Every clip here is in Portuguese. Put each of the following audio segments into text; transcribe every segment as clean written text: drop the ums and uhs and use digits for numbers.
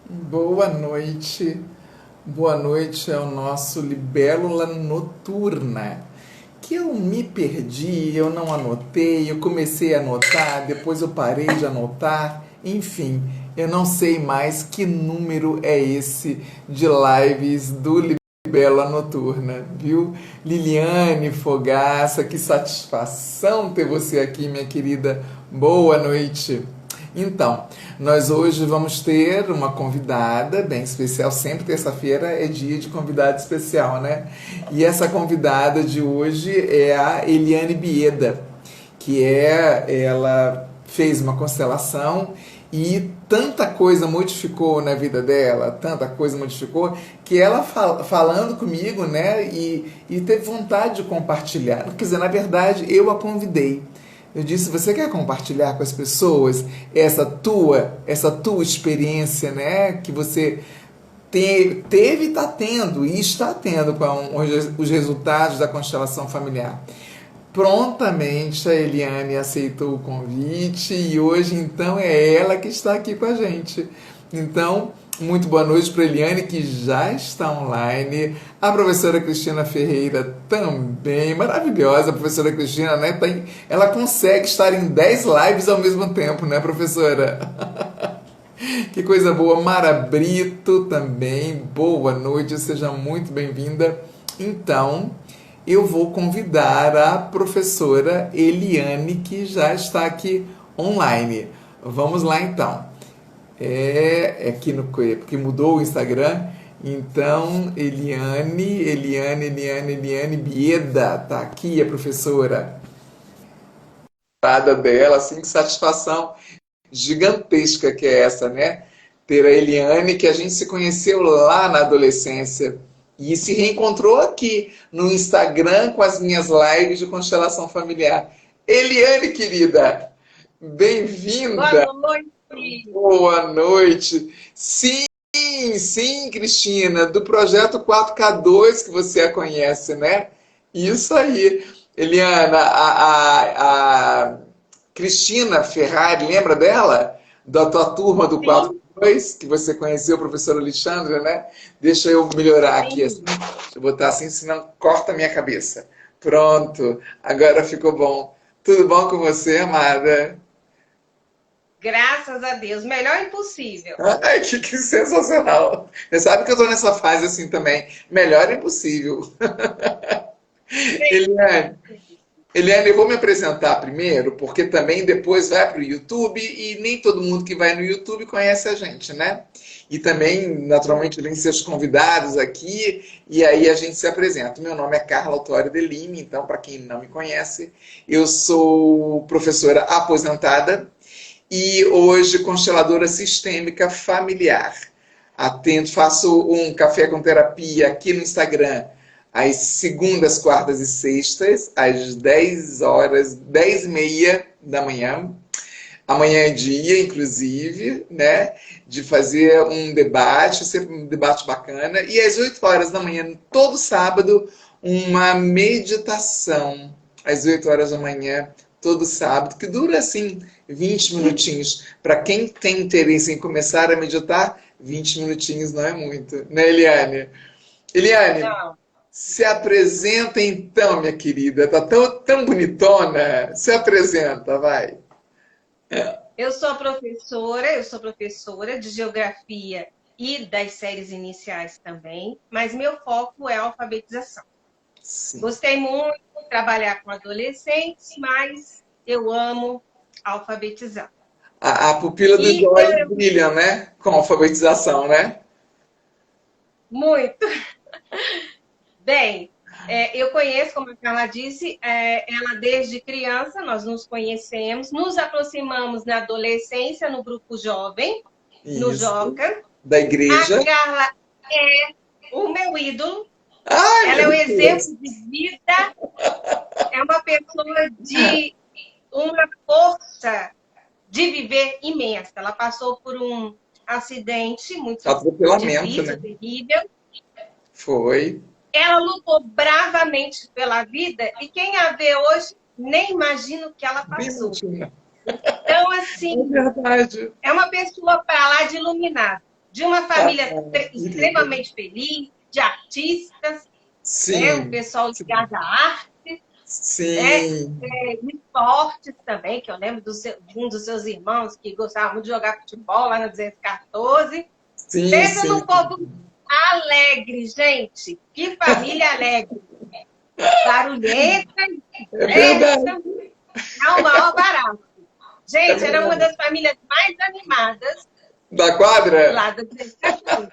Boa noite. Boa noite é o nosso Libélula Noturna. Que eu me perdi, eu não anotei, eu comecei a anotar, depois eu parei de anotar. Enfim, eu não sei mais que número é esse de lives do Libélula Noturna, viu? Liliane Fogaça, que satisfação ter você aqui, minha querida. Boa noite. Então, nós hoje vamos ter uma convidada bem especial. Sempre terça-feira é dia de convidado especial, né? E essa convidada de hoje é a Eliane Bieda, ela fez uma constelação e tanta coisa modificou na vida dela, tanta coisa modificou, que ela falando comigo, né, e teve vontade de compartilhar. Quer dizer, na verdade, eu a convidei. Eu disse, você quer compartilhar com as pessoas essa tua experiência, né, que você teve e está tendo, e está tendo com os resultados da constelação familiar. Prontamente a Eliane aceitou o convite e hoje então é ela que está aqui com a gente. Então, muito boa noite para a Eliane, que já está online. A professora Cristina Ferreira também, maravilhosa a professora Cristina, né? Ela consegue estar em 10 lives ao mesmo tempo, né, professora? Que coisa boa. Mara Brito também, boa noite, seja muito bem-vinda. Então, eu vou convidar a professora Eliane, que já está aqui online. Vamos lá então. É aqui no porque mudou o Instagram. Então, Eliane Bieda, tá aqui a professora. A dela, assim, que satisfação gigantesca que é essa, né? Ter a Eliane, que a gente se conheceu lá na adolescência e se reencontrou aqui no Instagram com as minhas lives de constelação familiar. Eliane, querida, Boa bem-vinda. noite. Boa noite. Sim, sim, Cristina, do projeto 4K2 que você a conhece, né? Isso aí. Eliana, a Cristina Ferrari, lembra dela? Da tua turma do Sim, 4K2, que você conheceu, o professor Alexandre, né? Deixa eu melhorar aqui, assim. sim. Deixa eu botar assim, senão corta a minha cabeça. Pronto, agora ficou bom. Tudo bom com você, amada? Graças a Deus. Melhor impossível. Ai, que sensacional. Você sabe que eu tô nessa fase assim também. Melhor é impossível. Eliane, Eliane, eu vou me apresentar primeiro, porque também depois vai para o YouTube e nem todo mundo que vai no YouTube conhece a gente, né? E também, naturalmente, vem seus convidados aqui e aí a gente se apresenta. Meu nome é Carla Autório de Lima, então, para quem não me conhece, eu sou professora aposentada e hoje consteladora sistêmica familiar. Atendo, faço um café com terapia aqui no Instagram às segundas, quartas e sextas, às 10 horas, 10 e meia da manhã. Amanhã é dia, inclusive, né, de fazer um debate, sempre um debate bacana. E às 8 horas da manhã, todo sábado, uma meditação. Às 8 horas da manhã, todo sábado, que dura assim 20 minutinhos. Para quem tem interesse em começar a meditar, 20 minutinhos não é muito, né, Eliane? Eliane, Não. se apresenta então, minha querida. Tá tão bonitona. Se apresenta, vai. Eu sou professora de geografia e das séries iniciais também, mas meu foco é a alfabetização. Sim. Gostei muito de trabalhar com adolescentes, mas eu amo alfabetizar. A pupila dos E olhos brilha, né? Com a alfabetização, né? muito bem. Eu conheço, como a Carla disse, ela desde criança, nós nos conhecemos, nos aproximamos na adolescência, no grupo jovem, no Isso. Joca. Da A igreja. Carla é o meu ídolo, Ai, ela é um meu exemplo Deus. de vida, é uma pessoa de uma força de viver imensa. Ela passou por um acidente muito Atropelamento, né? difícil, terrível. Foi. Ela lutou bravamente pela vida e quem a vê hoje nem imagina o que ela Nem passou. imagina. Então, É assim, verdade. é uma pessoa para lá de iluminada. de uma família Querida. extremamente feliz, de artistas, né? O Sim, pessoal ligado à arte, né? sim, Esportes também, que eu lembro de um dos seus irmãos que gostava muito de jogar futebol lá na 214. sim, Pensa sim. num povo alegre, gente. Que família alegre. Barulhenta, É verdade, diversa, é o maior barato. é Gente, era uma verdade. das famílias mais animadas Da quadra? lá da 214.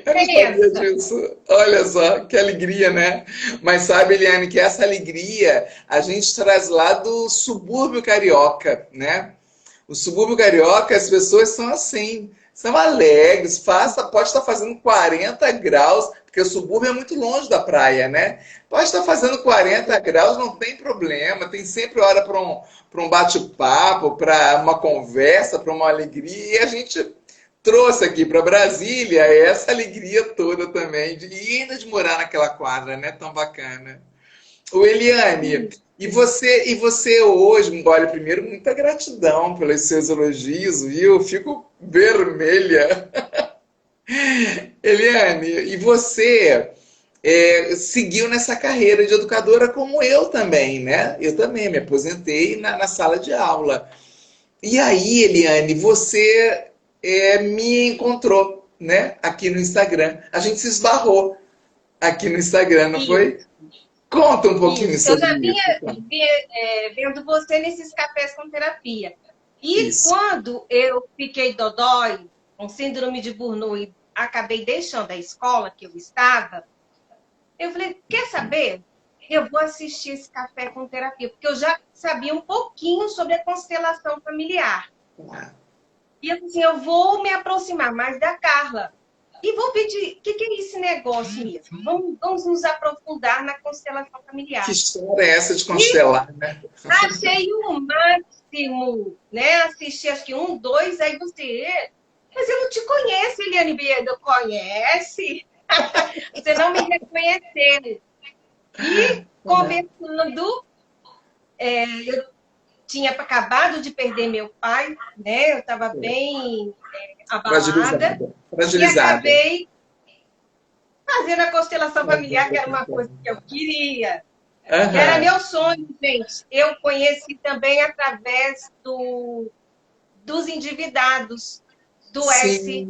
Eu não sabia Pensa. disso. Olha só, que alegria, né? Mas sabe, Eliane, que essa alegria a gente traz lá do subúrbio carioca, né? O subúrbio carioca, as pessoas são assim, são alegres, pode estar fazendo 40 graus, porque o subúrbio é muito longe da praia, né? Pode estar fazendo 40 graus, não tem problema, tem sempre hora para um bate-papo, para uma conversa, para uma alegria, e a gente trouxe aqui para Brasília essa alegria toda também, e ainda de morar naquela quadra, né? Tão bacana. Ô Eliane, e você hoje, olha, primeiro, muita gratidão pelos seus elogios, viu? Eu fico vermelha. Eliane, e você seguiu nessa carreira de educadora como eu também, né? Eu também me aposentei na sala de aula. E aí, Eliane, você me encontrou, né? Aqui no Instagram. A gente se esbarrou aqui no Instagram, não foi? Isso, Conta um pouquinho isso. Eu sobre já vinha isso. Então. vendo você nesses cafés com terapia. E Isso. quando eu fiquei dodói, com síndrome de Burnout, e acabei deixando a escola que eu estava, eu falei, quer saber? Eu vou assistir esse café com terapia, porque eu já sabia um pouquinho sobre a constelação familiar. E eu falei assim, eu vou me aproximar mais da Carla. E vou pedir, o que é esse negócio mesmo? Vamos nos aprofundar na constelação Que familiar. história é essa de E constelar, né? achei o máximo, né? Assisti acho que um, dois, aí você... Mas eu não te conheço, Eliane Biedo, conhece? Você não me reconheceu. E conversando, eu tinha acabado de perder meu pai, né? Eu estava bem abalada. Fragilizada. E Fragilizada. acabei fazendo a constelação familiar, que era uma coisa que eu queria, que era Aham. meu sonho, gente. Eu conheci também através dos endividados do Sim,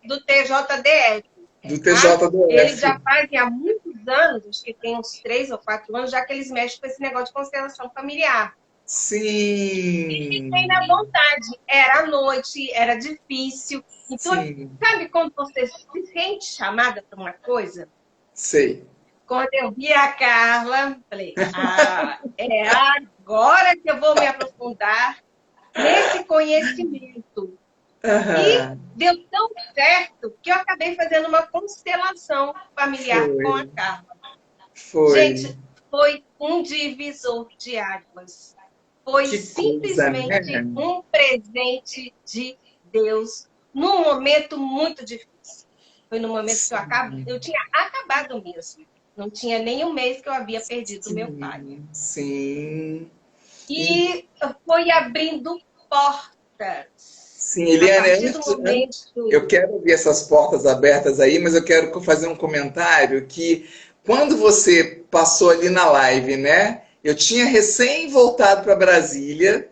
do TJDF, do tá? Eles TJDF. já fazem há muitos anos, acho que tem uns 3 ou 4 anos, já que eles mexem com esse negócio de constelação familiar. Fiquei Sim, na vontade. Era à noite, era difícil. Então, sim, sabe quando você se sente chamada para uma coisa? sei. Quando eu vi a Carla, falei, é agora que eu vou me aprofundar nesse conhecimento. E Aham. deu tão certo que eu acabei fazendo uma constelação familiar com a Foi, Carla. foi. Gente, foi um divisor de águas. Foi Que coisa, simplesmente né? um presente de Deus num momento muito difícil. Foi no momento que Sim, eu tinha acabado mesmo. Não tinha nem um mês que eu havia perdido meu pai. sim, sim. E, E foi abrindo portas. sim, A Eliane, partir do eu momento. quero ver essas portas abertas aí, mas eu quero fazer um comentário que quando você passou ali na live, né? Eu tinha recém voltado para Brasília,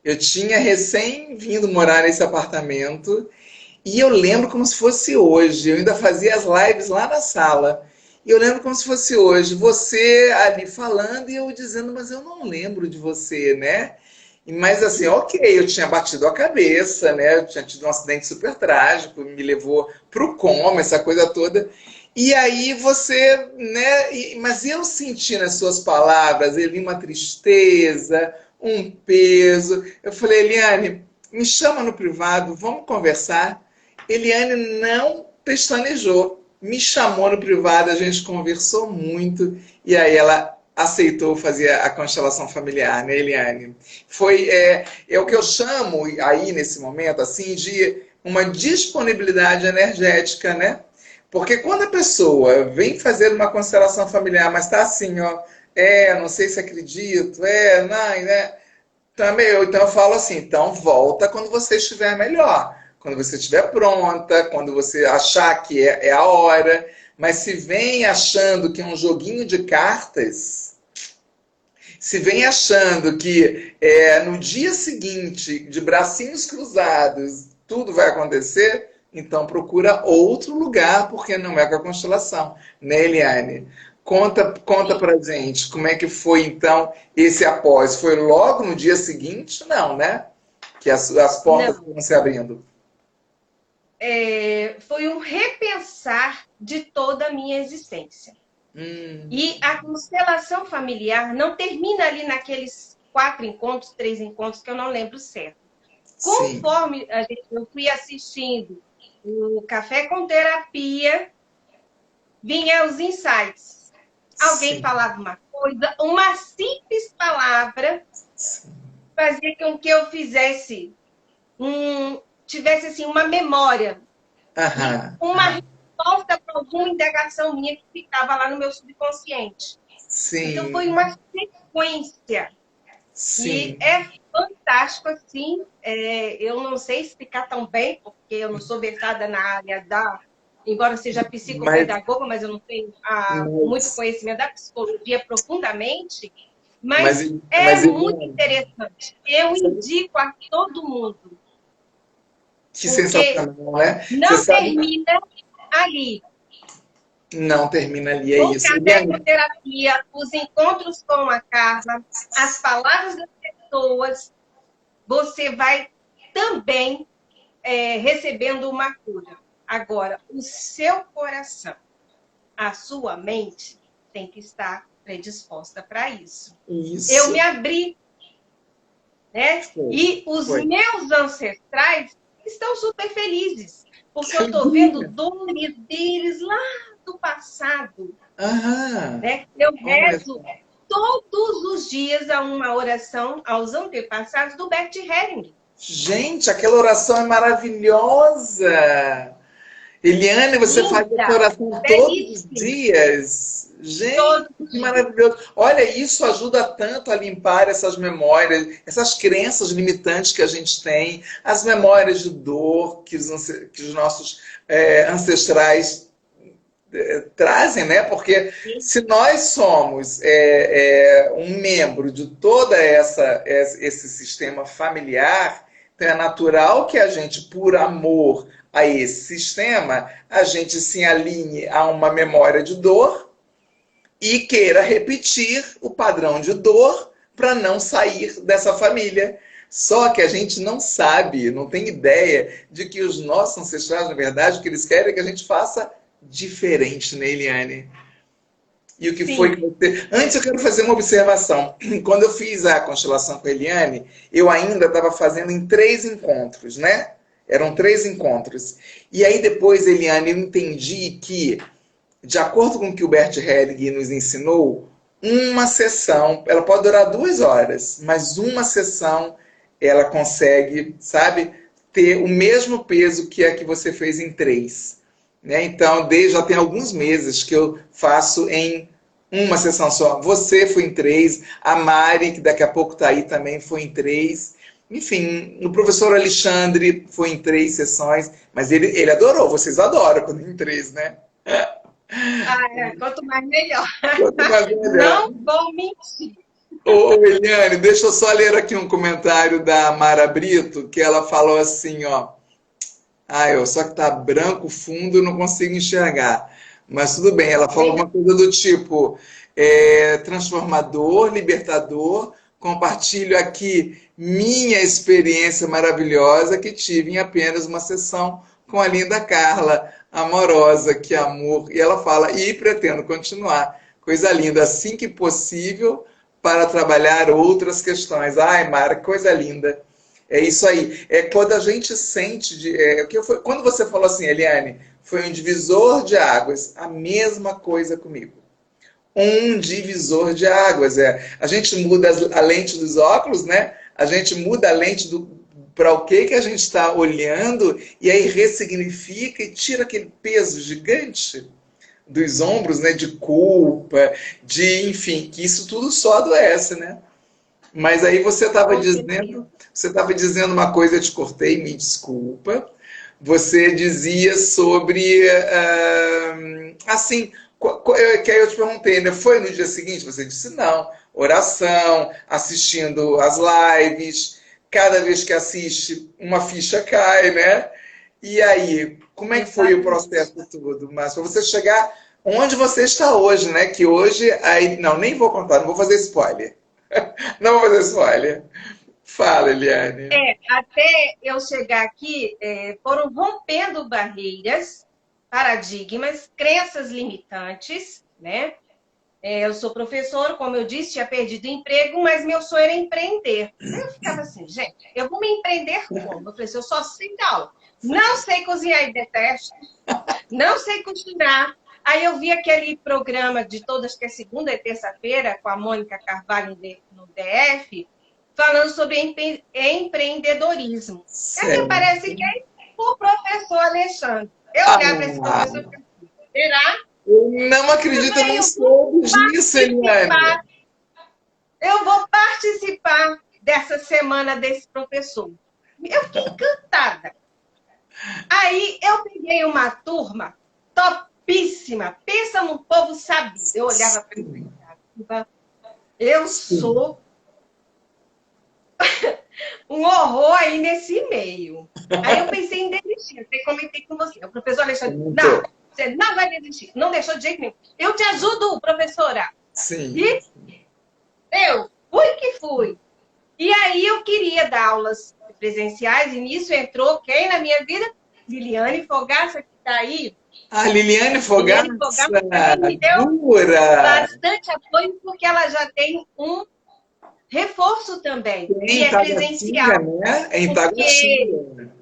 eu tinha recém vindo morar nesse apartamento, e eu lembro como se fosse hoje. Eu ainda fazia as lives lá na sala. E eu lembro como se fosse hoje. Você ali falando e eu dizendo, mas eu não lembro de você, né? Mas assim, ok, eu tinha batido a cabeça, né? Eu tinha tido um acidente super trágico, me levou pro coma, essa coisa toda. E aí você, né? Mas eu senti nas suas palavras, ali uma tristeza, um peso. Eu falei, Eliane, me chama no privado, vamos conversar. Eliane não pestanejou, me chamou no privado, a gente conversou muito e aí ela aceitou fazer a constelação familiar, né, Eliane? É o que eu chamo aí nesse momento assim de uma disponibilidade energética, né? Porque quando a pessoa vem fazer uma constelação familiar, mas está assim, ó, não sei se acredito, não, né? Também, então eu falo assim, então volta quando você estiver melhor. quando você estiver pronta, quando você achar que é a hora. Mas se vem achando que é um joguinho de cartas, se vem achando que no dia seguinte, de bracinhos cruzados, tudo vai acontecer, então procura outro lugar, porque não é com a constelação, né, Eliane? Conta pra gente como é que foi então esse após. Foi logo no dia seguinte? Não, né? Que as portas Não, foram se abrindo. foi um repensar de toda a minha existência. Hum, E a constelação familiar não termina ali naqueles 4 encontros, 3 encontros, que eu não lembro certo. sim. Conforme eu fui assistindo o Café com Terapia, vinha os insights. Alguém Sim, falava uma coisa, uma simples palavra sim. fazia com que eu tivesse assim uma memória e Aham, uma resposta para alguma indagação minha que ficava lá no meu subconsciente. Então foi sim, uma sequência e sim. é fantástico assim. Eu não sei explicar tão bem porque eu não sou versada na área embora seja Mas, psicopedagoga, mas eu não tenho muito mas, conhecimento da psicologia profundamente. mas, Mas é mas muito Eliane, interessante. Eu sabe indico a todo mundo, que porque sensacional, né? Você não sabe, termina ali. não termina ali, é O isso. café com Eliane, terapia, os encontros com a Carla, as palavras das pessoas, você vai também recebendo uma cura. Agora, o seu coração, a sua mente, tem que estar predisposta para isso. Eu me isso. abri, né? Foi, E os foi. meus ancestrais estão super felizes, porque eu Que estou vendo alegria. dores deles lá do passado, Aham, né? Eu olha rezo só. todos os dias a uma oração aos antepassados do Bert Helling. Gente, aquela oração é maravilhosa. Eliane, você faz essa Linda, oração todos os belíssima, dias. Gente, todos os que dias. maravilhoso. Olha, isso ajuda tanto a limpar essas memórias, essas crenças limitantes que a gente tem, as memórias de dor que os nossos ancestrais trazem, né? Porque se nós somos um membro de esse sistema familiar, então é natural que a gente, por amor a esse sistema, a gente se alinhe a uma memória de dor e queira repetir o padrão de dor para não sair dessa família. Só que a gente não sabe, não tem ideia de que os nossos ancestrais, na verdade, o que eles querem é que a gente faça diferente, né, Eliane? E o que foi que Sim. você. Antes eu quero fazer uma observação. Quando eu fiz a constelação com a Eliane, eu ainda estava fazendo em 3 encontros, né? Eram 3 encontros. E aí depois, Eliane, eu entendi que, de acordo com o que o Bert Helling nos ensinou, uma sessão, ela pode durar 2 horas, mas uma sessão ela consegue, sabe, ter o mesmo peso que a que você fez em 3. Né? Então, já tem alguns meses que eu faço em uma sessão só. Você foi em 3, a Mari, que daqui a pouco está aí, também foi em 3. Enfim, o professor Alexandre foi em 3 sessões, mas ele adorou, vocês adoram quando em 3, né? Quanto mais melhor. Quanto mais melhor. Não vou mentir. Ô, Eliane, deixa eu só ler aqui um comentário da Mara Brito, que ela falou assim, ó. Só que tá branco fundo, eu não consigo enxergar. Mas tudo bem, ela falou alguma coisa do tipo transformador, libertador, compartilho aqui minha experiência maravilhosa que tive em apenas uma sessão com a linda Carla, amorosa, que amor. E ela fala, e pretendo continuar. Coisa linda, assim que possível, para trabalhar outras questões. Ai, Mara, coisa linda. É isso aí. É quando a gente sente. Quando você falou assim, Eliane, foi um divisor de águas, a mesma coisa comigo. Um divisor de águas. A gente muda a lente dos óculos, né? A gente muda a lente para o que a gente está olhando e aí ressignifica e tira aquele peso gigante dos ombros, né? De culpa, enfim, que isso tudo só adoece, né? Mas aí Com certeza. você estava dizendo uma coisa, eu te cortei, me desculpa. você dizia sobre, assim, que aí eu te perguntei, né? Foi no dia seguinte? Você disse não. Oração, assistindo as lives, cada vez que assiste, uma ficha cai, né? E aí, como é que foi o Exatamente. processo todo, Márcio? Para você chegar onde você está hoje, né? Que hoje, aí, não, nem vou contar, não vou fazer spoiler. Não vou fazer spoiler. Fala, Eliane. Até eu chegar aqui, foram rompendo barreiras, paradigmas, crenças limitantes, né? Eu sou professor, como eu disse, tinha perdido o emprego, mas meu sonho era empreender. Aí eu ficava assim, gente, eu vou me empreender como? Eu falei assim, eu só sei dar aula. Não sei cozinhar e detesto, não sei costurar. Aí eu vi aquele programa de todas, que é segunda e terça-feira, com a Mônica Carvalho no DF, falando sobre empreendedorismo. Aí Sério. aparece quem? O professor Alexandre. Eu olhar para esse Ah, professor e falei assim, será? eu não Eu acredito, eu falei, não soube disso, Eliane. eu vou participar dessa semana desse professor. Eu fiquei encantada. Aí eu peguei uma turma topíssima. Pensa num povo sabido. Eu olhava para ele e falei, eu Sim. sou um horror aí nesse meio. Aí eu pensei em desistir. Até comentei com você. O professor Alexandre, Muito. não, você não vai desistir. Não deixou de jeito nenhum. Eu te ajudo, professora. Sim. E eu fui que fui. E aí eu queria dar aulas presenciais, e nisso entrou quem na minha vida? Liliane Fogaça, que está aí. A Liliane Liliane Fogaça Fogaça, também me deu dura. bastante apoio, porque ela já tem um reforço também, que Em é Taguatinga, presencial. né? Em Porque Taguatinga.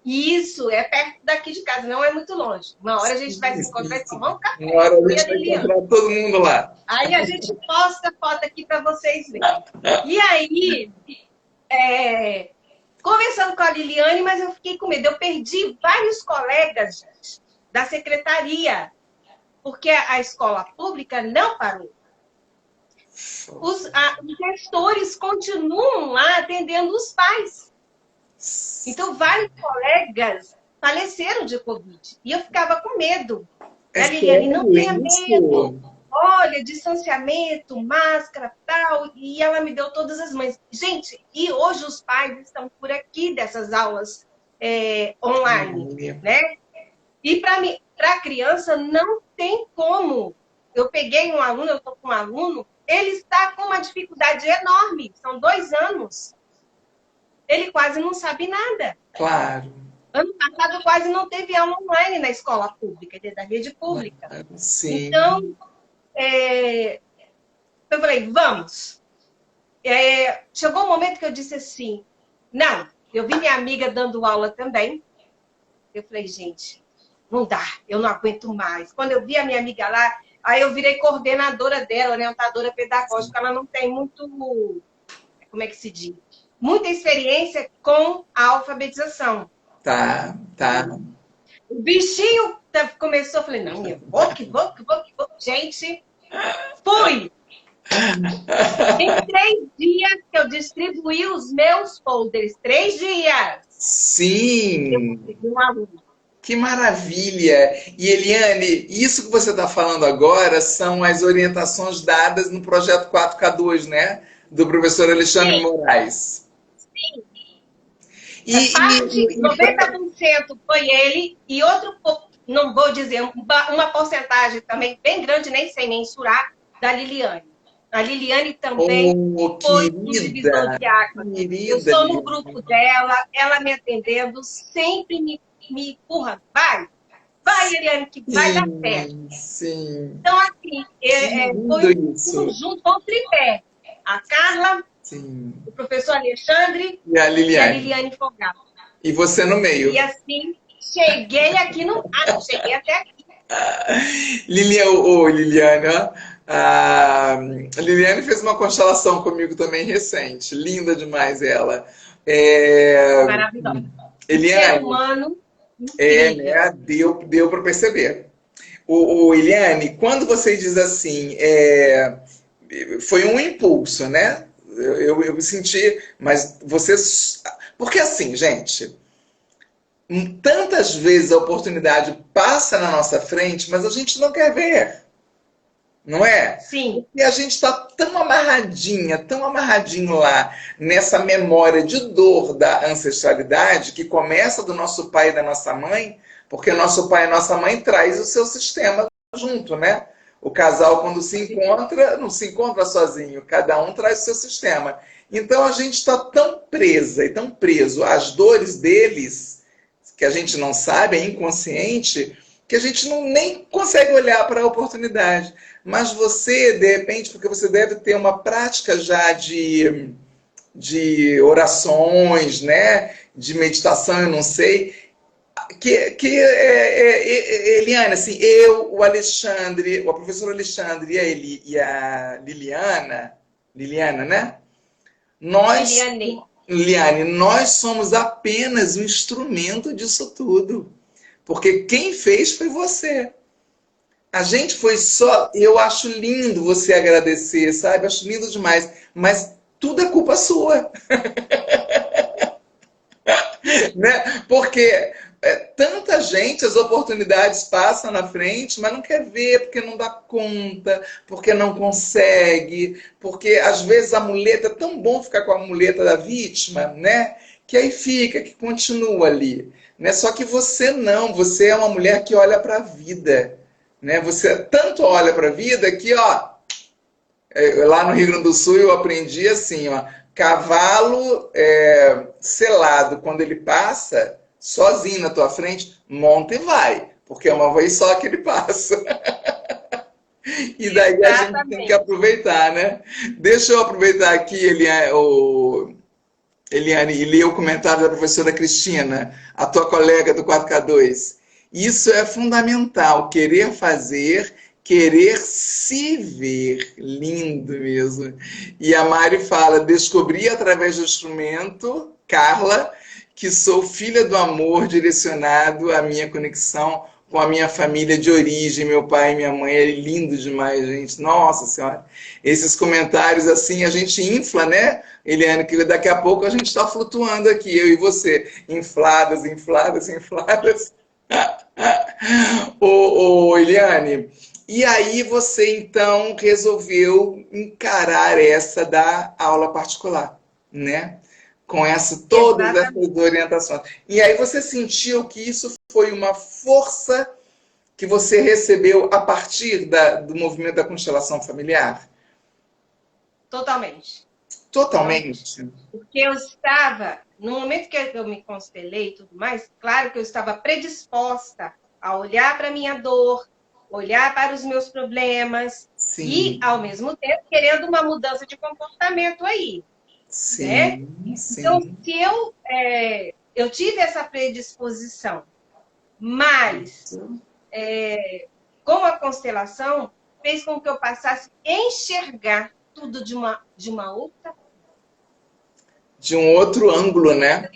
isso é perto daqui de casa, não é muito longe. Uma hora a gente vai Sim, se encontrar sim, e sim. tomar um Uma café, hora a eu e a gente vai Liliane. encontrar todo mundo lá. Aí a gente posta foto aqui para vocês verem. E aí, é, conversando com a Liliane, mas eu fiquei com medo. Eu perdi vários colegas, gente, da secretaria, porque a escola pública não parou. Os gestores continuam lá atendendo os pais. Então, vários colegas faleceram de Covid. E eu ficava com medo. É A Liliane, não sério tenha isso? medo. Olha, distanciamento, máscara, tal. E ela me deu todas as mães. Gente, e hoje os pais estão por aqui dessas aulas online, né? E para a criança não tem como. Eu peguei um aluno, eu estou com um aluno, ele está com uma dificuldade enorme. São 2 anos. Ele quase não sabe nada. Claro. Ano passado quase não teve aula online na escola pública, da rede pública. Sim. Então, eu falei, vamos. Chegou um momento que eu disse assim, não, eu vi minha amiga dando aula também. Eu falei, gente, não dá, eu não aguento mais. Quando eu vi a minha amiga lá, aí eu virei coordenadora dela, orientadora pedagógica. Ela não tem muito, como é que se diz? Muita experiência com a alfabetização. Tá, tá. O bichinho começou, eu falei, não, eu vou, que vou, que vou, que vou. Gente, fui! Em 3 dias que eu distribuí os meus folders. 3 dias! Eu Sim. consegui um aluno. Que maravilha! E Eliane, isso que você está falando agora são as orientações dadas no projeto 4K2, né? Do professor Alexandre Sim, Moraes. sim. Parte, E 90% foi ele, e outro, não vou dizer, uma porcentagem também bem grande, nem sei mensurar, da Liliane. A Liliane também oh, foi um divisor querida, de águas. Eu querida estou no grupo Liliane. dela, ela me atendendo, sempre me empurra. Vai, Eliane, que vai dar certo. Sim, sim. Então, assim, Que foi lindo um isso. conjunto, foi um tripé. A Carla, Sim. o professor Alexandre E a e a Liliane. Liliane Fogaça. E você no E meio. assim, cheguei aqui no. Ah, não, cheguei até aqui. Liliane, ó. A Liliane fez uma constelação comigo também recente. Linda demais ela. É, Maravilhosa. Ser Eliane, humano né, incrível. deu para perceber. Eliane, quando você diz assim, foi um impulso, né? Eu senti, mas você. Porque assim, gente, tantas vezes a oportunidade passa na nossa frente, mas a gente não quer ver, não é? Sim. E a gente está tão amarradinho lá, nessa memória de dor da ancestralidade, que começa do nosso pai e da nossa mãe, porque nosso pai e nossa mãe traz o seu sistema junto, né? O casal, quando se encontra, não se encontra sozinho, cada um traz o seu sistema. Então a gente está tão presa e tão preso às dores deles, que a gente não sabe, é inconsciente, que a gente não, nem consegue olhar para a oportunidade. Mas você, de repente, porque você deve ter uma prática já de orações, né? De meditação, eu não sei. Eliane, assim, eu, o Alexandre, o professor Alexandre e a Liliana, né? Nós, Liliane, nós somos apenas um instrumento disso tudo. Porque quem fez foi você. A gente foi só. Eu acho lindo você agradecer, sabe? Acho lindo demais. Mas tudo é culpa sua. Né? Porque tanta gente, as oportunidades passam na frente, mas não quer ver, porque não dá conta, porque não consegue, porque às vezes a muleta, é tão bom ficar com a muleta da vítima, né? Que aí fica, que continua ali. Né? Só que você não, você é uma mulher que olha para a vida. Né? Você tanto olha para a vida que, ó, lá no Rio Grande do Sul eu aprendi assim, ó, cavalo selado, quando ele passa sozinho na tua frente, monta e vai, porque é uma vez só que ele passa. E daí exatamente. A gente tem que aproveitar, né? Deixa eu aproveitar aqui, Eliane, e ler o comentário da professora Cristina, a tua colega do 4K2. Isso é fundamental, querer fazer, querer se ver. Lindo mesmo. E a Mari fala, descobri através do instrumento, Carla, que sou filha do amor direcionado à minha conexão com a minha família de origem, meu pai e minha mãe. É lindo demais, gente. Nossa Senhora. Esses comentários, assim, a gente infla, né, Eliane? Que daqui a pouco a gente está flutuando aqui, eu e você. Infladas, infladas, infladas. Eliane, e aí você, então, resolveu encarar essa da aula particular, né? Com todas essas orientações. E aí você sentiu que isso foi uma força que você recebeu a partir do movimento da constelação familiar? Totalmente. Totalmente? Porque eu estava, no momento que eu me constelei e tudo mais, claro que eu estava predisposta a olhar para a minha dor, olhar para os meus problemas. Sim. E, ao mesmo tempo, querendo uma mudança de comportamento aí. Sim, né? sim. Então, se eu tive essa predisposição, mas com a constelação fez com que eu passasse a enxergar tudo de uma outra. De um outro ângulo, né?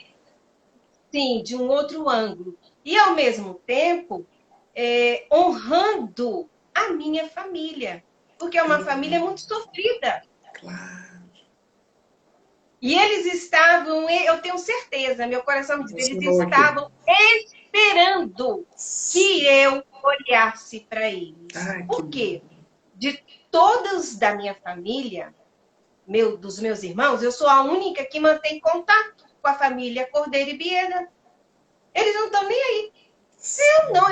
Sim, de um outro ângulo. E, ao mesmo tempo, honrando a minha família, porque é uma família muito sofrida. Claro. E eles estavam, eu tenho certeza, meu coração me diz, eles estavam esperando que eu olhasse para eles. Por quê? De todos da minha família, dos meus irmãos, eu sou a única que mantém contato com a família Cordeiro e Bieda. Eles não estão nem aí.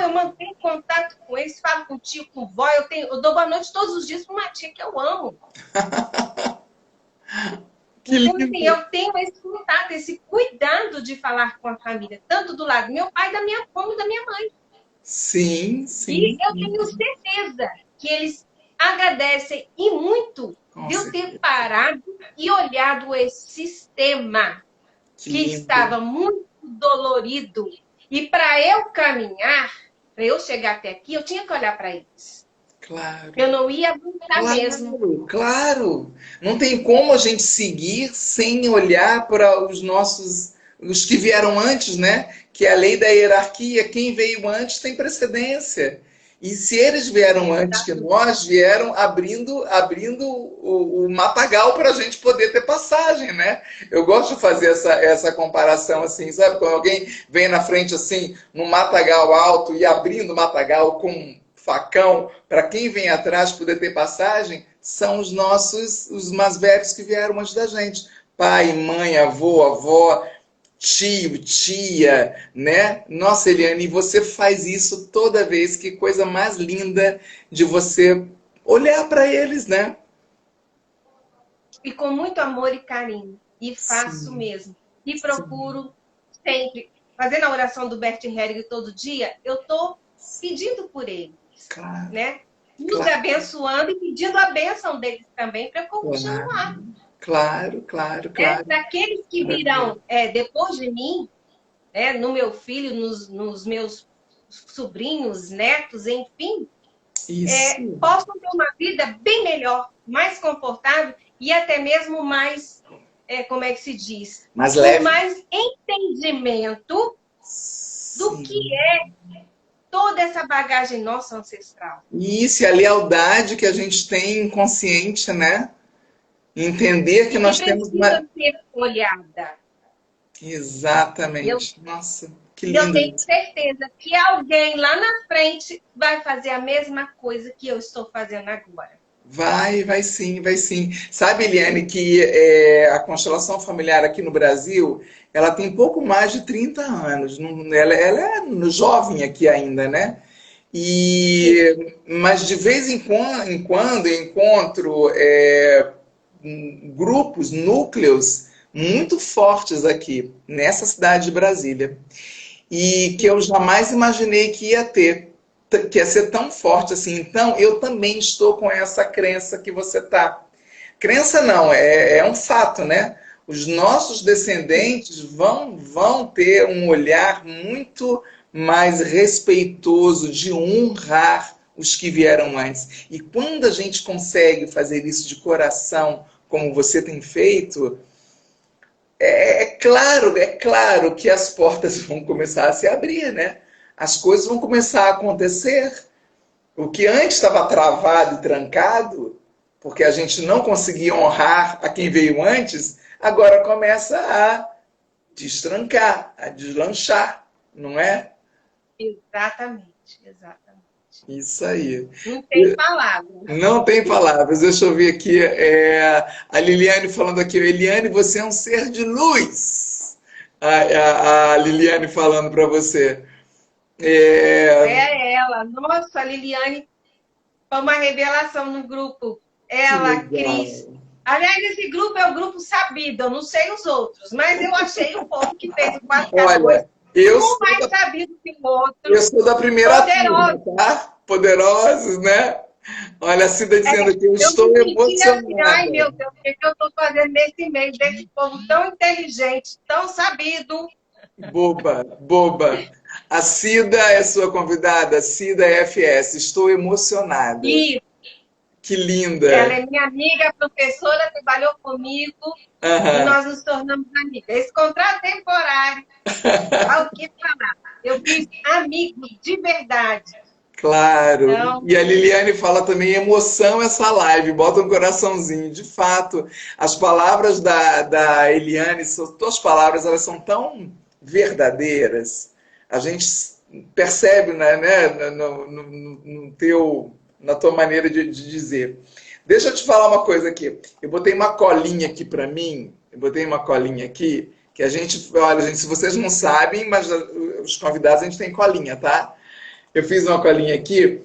Eu mantenho contato com eles, falo com tio, com vó, eu dou boa noite todos os dias para uma tia que eu amo. Então, assim, eu tenho esse contato, esse cuidado de falar com a família, tanto do lado do meu pai, como da minha mãe. Sim, sim. E eu tenho certeza que eles agradecem e muito de eu ter parado e olhado esse sistema que estava muito dolorido. E para eu caminhar, para eu chegar até aqui, eu tinha que olhar para eles. Claro. Eu não ia aguentar mesmo. Claro. Não tem como a gente seguir sem olhar para os que vieram antes, né? Que é a lei da hierarquia. Quem veio antes tem precedência. E se eles vieram antes que nós, vieram abrindo o matagal para a gente poder ter passagem, né? Eu gosto de fazer essa comparação assim, sabe? Quando alguém vem na frente assim, num matagal alto e abrindo o matagal com um facão, para quem vem atrás poder ter passagem, são os mais velhos que vieram antes da gente. Pai, mãe, avô, avó, tio, tia, né? Nossa, Eliane, e você faz isso toda vez, que coisa mais linda de você olhar para eles, né? E com muito amor e carinho. E faço Sim, mesmo. E sim, procuro sempre, fazendo a oração do Bert Helling todo dia, eu estou pedindo por eles, claro, né? Nos claro, abençoando e pedindo a bênção deles também para continuar. claro, claro, claro, Né? claro. Para aqueles que Maravilha. virão depois de mim, né? No meu filho, nos meus sobrinhos, netos, enfim, Isso, possam ter uma vida bem melhor, mais confortável e até mesmo mais, como é que se diz, mais com leve. mais entendimento do que Sim. é toda essa bagagem nossa ancestral. E isso, e a lealdade que a gente tem inconsciente, né? Entender que E que nós temos precisa uma. ser olhada. Eu, Exatamente. Nossa, que eu lindo tenho isso. certeza que alguém lá na frente vai fazer a mesma coisa que eu estou fazendo agora. Vai sim, vai sim. Sabe, Eliane, que a constelação familiar aqui no Brasil, ela tem pouco mais de 30 anos. Ela é jovem aqui ainda, né? Sim, Mas de vez em quando eu encontro grupos, núcleos muito fortes aqui, nessa cidade de Brasília. E que sim. eu jamais imaginei que ia ter, que ia ser tão forte assim. Então, eu também estou com essa crença que você tá. Crença não, é um fato, né? Os nossos descendentes vão ter um olhar muito mais respeitoso de honrar os que vieram antes. E quando a gente consegue fazer isso de coração, como você tem feito, é claro que as portas vão começar a se abrir, né? As coisas vão começar a acontecer. O que antes estava travado e trancado, porque a gente não conseguia honrar a quem veio antes, agora começa a destrancar, a deslanchar, não é? Exatamente, exatamente. Isso aí. Não tem palavra. Não tem palavras. Deixa eu ver aqui. A Liliane falando aqui. Eliane, você é um ser de luz. A Liliane falando para você. É, É ela. Nossa, a Liliane foi uma revelação no grupo. que Ela, Cris. legal. Aliás, esse grupo é o grupo sabido, eu não sei os outros, mas eu achei o povo que fez o 4K2 Olha, eu um sou mais da, sabido que o eu outro, sou da primeira turma, poderoso. tá? Poderosos, né? Olha, a Cida dizendo aqui, eu Eu me estou senti assim, ai emocionada. meu Deus, o que eu estou fazendo nesse meio desse povo tão inteligente, tão sabido? Boba, boba. A Cida é sua convidada, Cida FS. Estou emocionada. E Que ela linda. é minha amiga, professora, trabalhou comigo e Aham. nós nos tornamos amigas. Esse contrato temporário, ao que falar, eu fiz amigos de verdade. Claro. Então, E a Liliane fala também emoção essa live, bota um coraçãozinho. De fato, as palavras da Eliane, suas palavras, elas são tão verdadeiras. A gente percebe, né, no teu, na tua maneira de dizer. Deixa eu te falar uma coisa aqui. Eu botei uma colinha aqui para mim. Eu botei uma colinha aqui que a gente, olha, gente, se vocês não sabem, mas os convidados a gente tem colinha, tá? Eu fiz uma colinha aqui.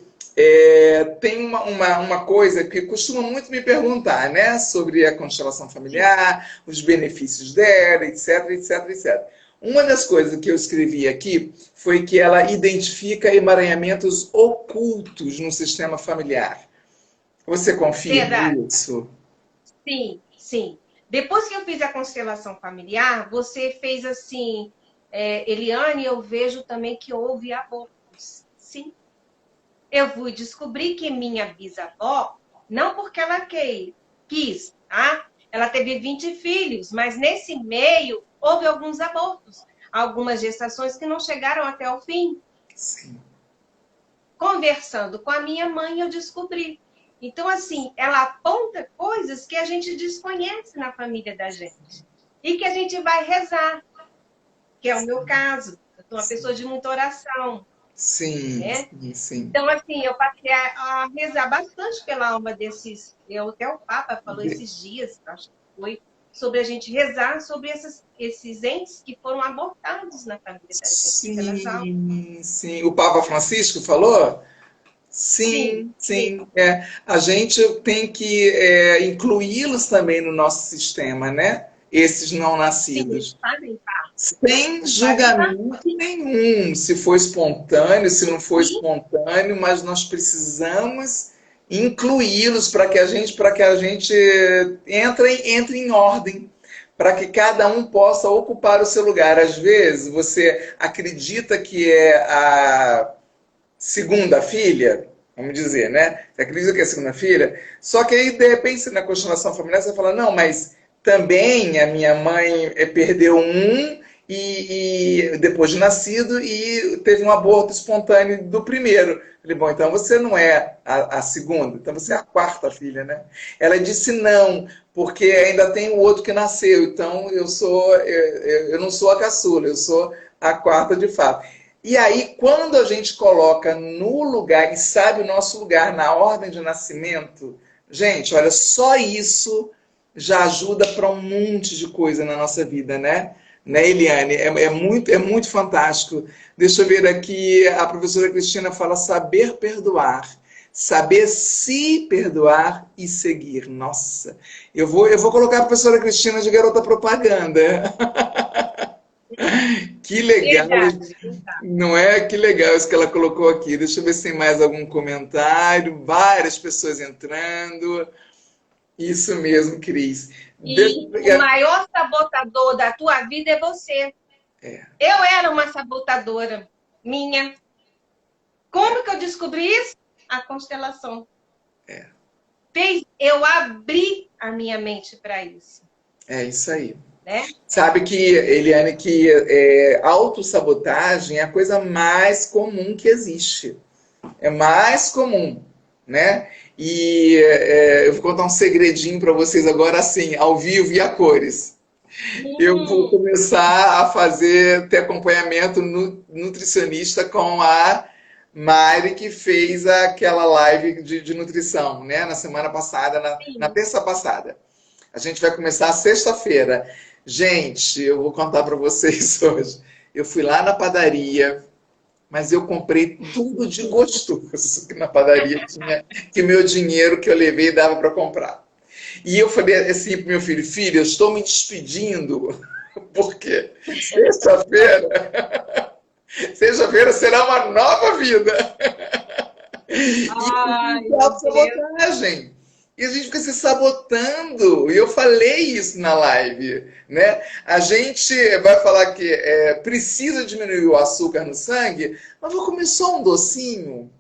Tem uma coisa que costuma muito me perguntar, né? Sobre a constelação familiar, os benefícios dela, etc, etc, etc. Uma das coisas que eu escrevi aqui foi que ela identifica emaranhamentos ocultos no sistema familiar. Você confirma verdade. isso? Sim, sim. Depois que eu fiz a constelação familiar, você fez assim, Eliane, eu vejo também que houve abortos. Sim. Eu fui descobrir que minha bisavó, não porque ela quis, tá? Ela teve 20 filhos, mas nesse meio houve alguns abortos, algumas gestações que não chegaram até o fim. Sim. conversando com a minha mãe, eu descobri. Então, assim, ela aponta coisas que a gente desconhece na família da gente. E que a gente vai rezar, que é o meu caso. Eu sou uma pessoa de muita oração, Sim, né? sim, sim. Então, assim, eu passei a rezar bastante pela alma desses... Até o Papa falou esses dias, acho que foi, sobre a gente rezar sobre esses entes que foram abortados na família da gente, pelas almas. Sim, sim. O Papa Francisco falou? Sim, Sim, sim. É, a gente tem que incluí-los também no nosso sistema, né? Esses não sim, eles nascidos. fazem parte. Sem Eles fazem parte. julgamento nenhum, se for espontâneo, se não for Sim, espontâneo, mas nós precisamos incluí-los para que a gente entre em ordem, para que cada um possa ocupar o seu lugar. Às vezes você acredita que é a segunda filha, vamos dizer, né? Você acredita que é a segunda filha, só que aí, de repente, na constelação familiar, você fala, não, mas também a minha mãe perdeu um e depois de nascido e teve um aborto espontâneo do primeiro. Eu falei, bom, então você não é a segunda, então você é a quarta filha, né? Ela disse não, porque ainda tem o outro que nasceu, então eu não sou a caçula, eu sou a quarta de fato. E aí, quando a gente coloca no lugar e sabe o nosso lugar na ordem de nascimento, gente, olha, só isso já ajuda para um monte de coisa na nossa vida, né? Né, Eliane? É muito fantástico. Deixa eu ver aqui, a professora Cristina fala saber perdoar, saber se perdoar e seguir. Nossa, eu vou colocar a professora Cristina de garota propaganda. Que legal, verdade, verdade. não é? Que legal isso que ela colocou aqui. Deixa eu ver se tem mais algum comentário. Várias pessoas entrando. Isso mesmo, Cris. E o maior sabotador da tua vida é você. É, Eu era uma sabotadora minha. Como que eu descobri isso? A constelação. é, Fez eu abrir a minha mente para isso, é isso aí. né? Sabe que, Eliane, que autossabotagem é a coisa mais comum que existe. É mais comum, né? E eu vou contar um segredinho para vocês agora, assim, ao vivo e a cores. Eu vou Hum, começar a ter acompanhamento nutricionista com a Mari, que fez aquela live de nutrição, né? Na semana passada, na sim. terça passada. A gente vai começar sexta-feira. Gente, eu vou contar para vocês hoje. Eu fui lá na padaria, mas eu comprei tudo de gostoso que na padaria tinha, que meu dinheiro que eu levei dava para comprar. E eu falei assim pro meu filho, filho, eu estou me despedindo, porque sexta-feira será uma nova vida. E Ai, existe meu Deus. autossabotagem. E a gente fica se sabotando. E eu falei isso na live, né? A gente vai falar que precisa diminuir o açúcar no sangue, mas vou comer só um docinho.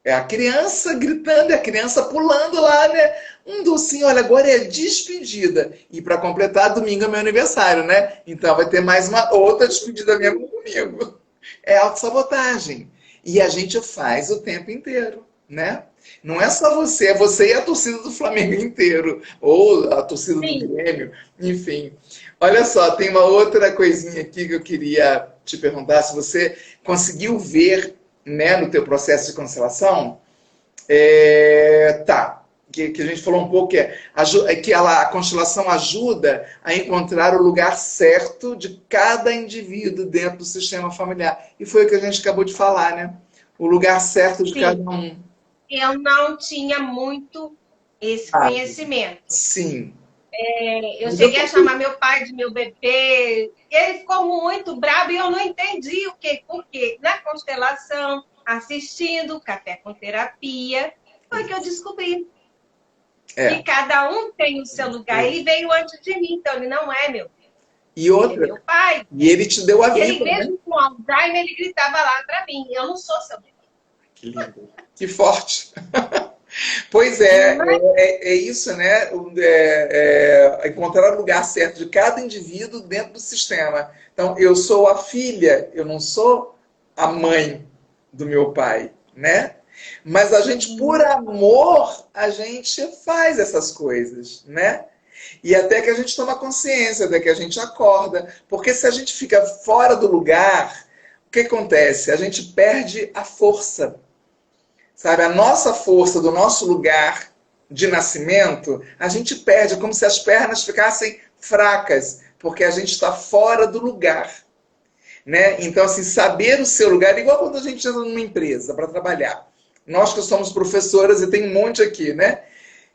É a criança gritando, é a criança pulando lá, né? Um docinho, olha, agora é despedida. E para completar, domingo é meu aniversário, né? Então vai ter mais uma outra despedida minha no domingo. É autossabotagem. E a gente faz o tempo inteiro, né? Não é só você, é você e a torcida do Flamengo inteiro, ou a torcida do Sim. Grêmio, enfim. Olha só, tem uma outra coisinha aqui que eu queria te perguntar, se você conseguiu ver, né, no teu processo de cancelação, tá, que a gente falou um pouco, que a constelação ajuda a encontrar o lugar certo de cada indivíduo dentro do sistema familiar. E foi o que a gente acabou de falar, né? O lugar certo de cada Sim. um. Eu não tinha muito esse Ah, conhecimento. sim. Eu Mas eu cheguei a chamar meu pai de meu bebê. Ele ficou muito bravo e eu não entendi o quê. Porque na constelação, assistindo Café com Terapia, foi que eu descobri que é. cada um tem o seu lugar. Ele veio antes de mim, então ele não é meu. E Ele é outra, meu pai. e ele te deu a E ele vida, né? mesmo com Alzheimer, ele gritava lá para mim, eu não sou seu bebê. Que lindo. Que forte. Pois é, Mas, é isso, né? Encontrar o lugar certo de cada indivíduo dentro do sistema. Então, eu sou a filha, eu não sou a mãe do meu pai. né? Mas a gente, por amor, a gente faz essas coisas, né? E até que a gente toma consciência, até que a gente acorda. Porque se a gente fica fora do lugar, o que acontece? A gente perde a força. Sabe, a nossa força do nosso lugar de nascimento, a gente perde, é como se as pernas ficassem fracas, porque a gente está fora do lugar, né? Então, assim, saber o seu lugar, igual quando a gente entra numa empresa para trabalhar. Nós que somos professoras, e tem um monte aqui, né?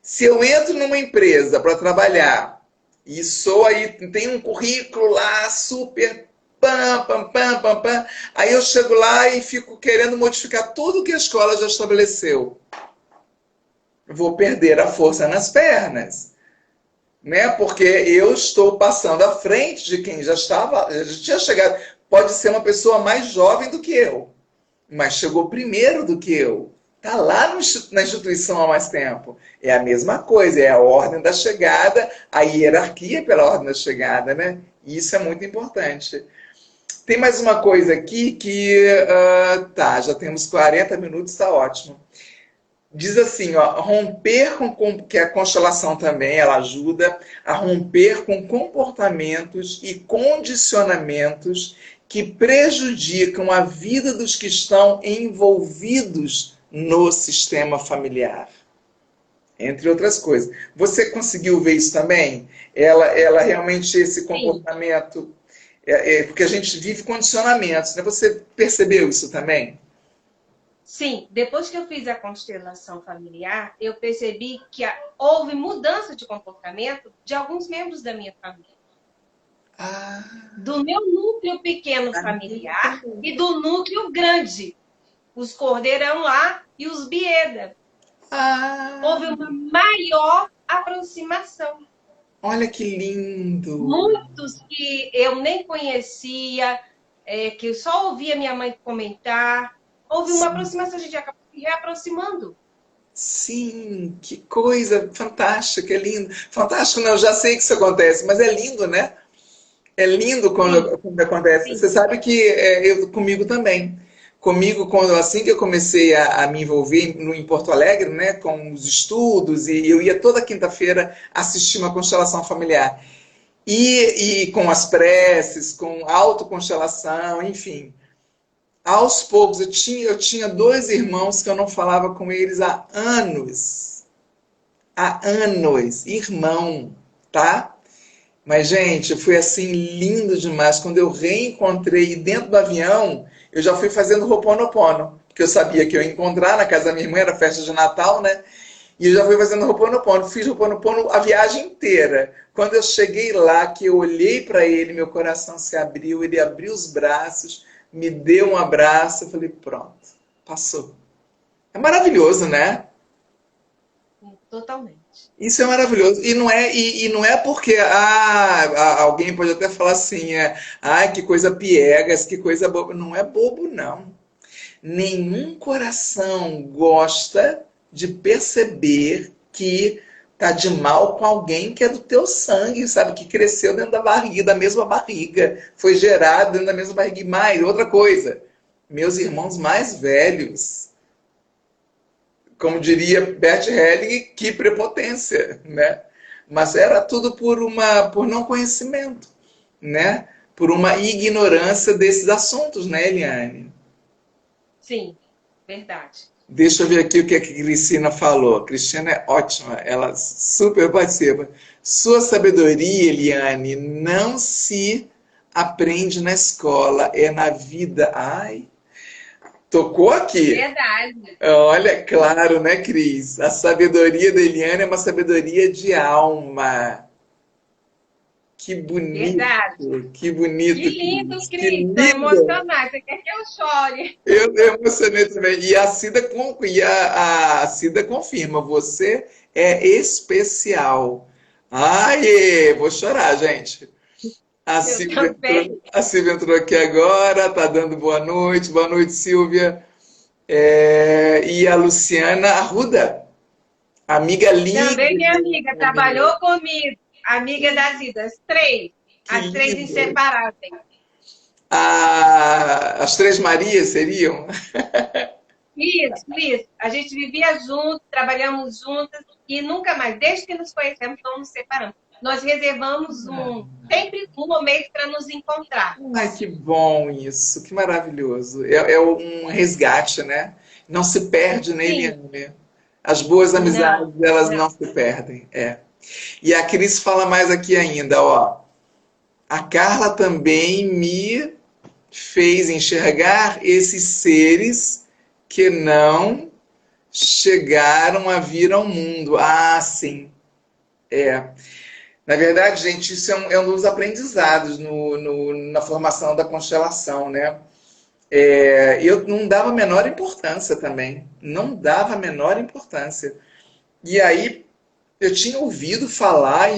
Se eu entro numa empresa para trabalhar e sou aí, tem um currículo lá super pam, pam, pam, pam, pam, aí eu chego lá e fico querendo modificar tudo que a escola já estabeleceu. Vou perder a força nas pernas, né? Porque eu estou passando à frente de quem já estava, já tinha chegado. Pode ser uma pessoa mais jovem do que eu, mas chegou primeiro do que eu. Está lá na instituição há mais tempo. É a mesma coisa, é a ordem da chegada, a hierarquia pela ordem da chegada, né? E isso é muito importante. Tem mais uma coisa aqui que, tá, já temos 40 minutos, está ótimo. Diz assim, ó, romper que a constelação também, ela ajuda a romper com comportamentos e condicionamentos que prejudicam a vida dos que estão envolvidos no sistema familiar. Entre outras coisas. Você conseguiu ver isso também? Ela realmente, esse comportamento... porque a gente vive condicionamentos, né? Você percebeu isso também? Sim, depois que eu fiz a constelação familiar, eu percebi que houve mudança de comportamento de alguns membros da minha família. Do meu núcleo pequeno familiar e do núcleo grande. Os Cordeirão lá e os Bieda. Houve uma maior aproximação. Olha que lindo! Muitos que eu nem conhecia, que eu só ouvia minha mãe comentar. Houve uma aproximação, a gente acabou se reaproximando. Sim, que coisa fantástica, é lindo. Fantástico, não, eu já sei que isso acontece, mas é lindo, né? É lindo quando acontece. Sim. Você sabe que comigo também. Comigo, assim que eu comecei a me envolver em Porto Alegre, né, com os estudos, e eu ia toda quinta-feira assistir uma constelação familiar. E com as preces, com autoconstelação, enfim. Aos poucos, eu tinha dois irmãos que eu não falava com eles há anos. Há anos. Irmão, tá? Mas, gente, foi assim lindo demais. Quando eu reencontrei dentro do avião, eu já fui fazendo Ho'oponopono, porque eu sabia que eu ia encontrar na casa da minha irmã, era festa de Natal, né? E eu já fui fazendo Ho'oponopono. Fiz Ho'oponopono a viagem inteira. Quando eu cheguei lá, que eu olhei para ele, meu coração se abriu, ele abriu os braços, me deu um abraço, eu falei, pronto, passou. É maravilhoso, né? Totalmente. Isso é maravilhoso. E não é porque alguém pode até falar assim, que coisa piegas, que coisa boba. Não é bobo, não. Nenhum coração gosta de perceber que tá de mal com alguém que é do teu sangue, sabe? Que cresceu dentro da barriga, da mesma barriga. Foi gerado dentro da mesma barriga. E mais, outra coisa. Meus irmãos mais velhos, como diria Bert Helling, que prepotência, né? Mas era tudo por não conhecimento, né? Por uma ignorância desses assuntos, né, Eliane? Sim, verdade. Deixa eu ver aqui o que a Cristina falou. A Cristina é ótima, ela super participa. Sua sabedoria, Eliane, não se aprende na escola, é na vida. Ai, tocou aqui. Verdade. Olha, claro, né, Cris? A sabedoria da Eliane é uma sabedoria de alma. Que bonito. Verdade. Que bonito. Que lindo, Cris. Que Cris. lindo. Estou emocionada. Você quer que eu chore? Eu emocionei também. E a Cida confirma, você é especial. Ai, vou chorar, gente. A Silvia entrou aqui agora, tá dando boa noite. Boa noite, Silvia. E a Luciana Arruda, amiga linda. Também minha amiga, trabalhou comigo. Amiga das vidas, três. As três inseparáveis. As Três Marias seriam? Isso. A gente vivia junto, trabalhamos juntas e nunca mais, desde que nos conhecemos, não nos separamos. Nós reservamos sempre um momento para nos encontrar. Ai, que bom isso, que maravilhoso. É um resgate, né? Não se perde, né, Sim. Eliane? As boas amizades, Não, elas não. não se perdem. É. E a Cris fala mais aqui ainda, ó. A Carla também me fez enxergar esses seres que não chegaram a vir ao mundo. Ah, sim. É. Na verdade, gente, isso é um dos aprendizados na formação da constelação, né? Eu não dava a menor importância também. Não dava a menor importância. E aí, eu tinha ouvido falar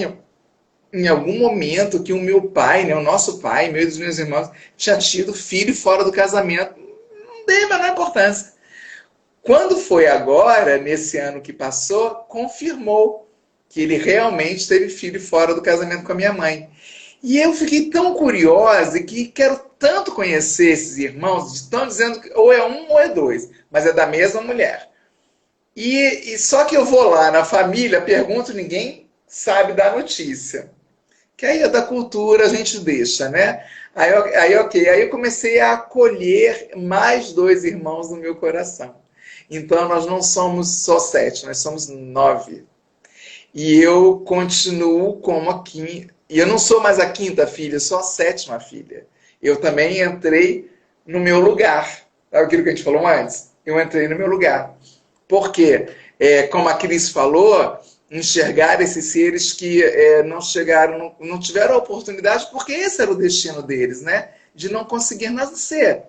em algum momento que o meu pai, né, o nosso pai, meu e dos meus irmãos, tinha tido filho fora do casamento. Não dei a menor importância. Quando foi agora, nesse ano que passou, confirmou que ele realmente teve filho fora do casamento com a minha mãe. E eu fiquei tão curiosa e que quero tanto conhecer esses irmãos, estão dizendo que ou é um ou é dois, mas é da mesma mulher. E só que eu vou lá na família, pergunto, ninguém sabe da notícia. Que aí é da cultura, a gente deixa, né? Ok. Aí eu comecei a acolher mais dois irmãos no meu coração. Então nós não somos só 7, nós somos 9. E eu continuo como a quinta. E eu não sou mais a quinta filha, eu sou a 7ª filha. Eu também entrei no meu lugar. Sabe aquilo que a gente falou antes? Eu entrei no meu lugar. Por quê? Como a Cris falou, enxergar esses seres que não chegaram, não tiveram a oportunidade, porque esse era o destino deles, né? De não conseguir nascer.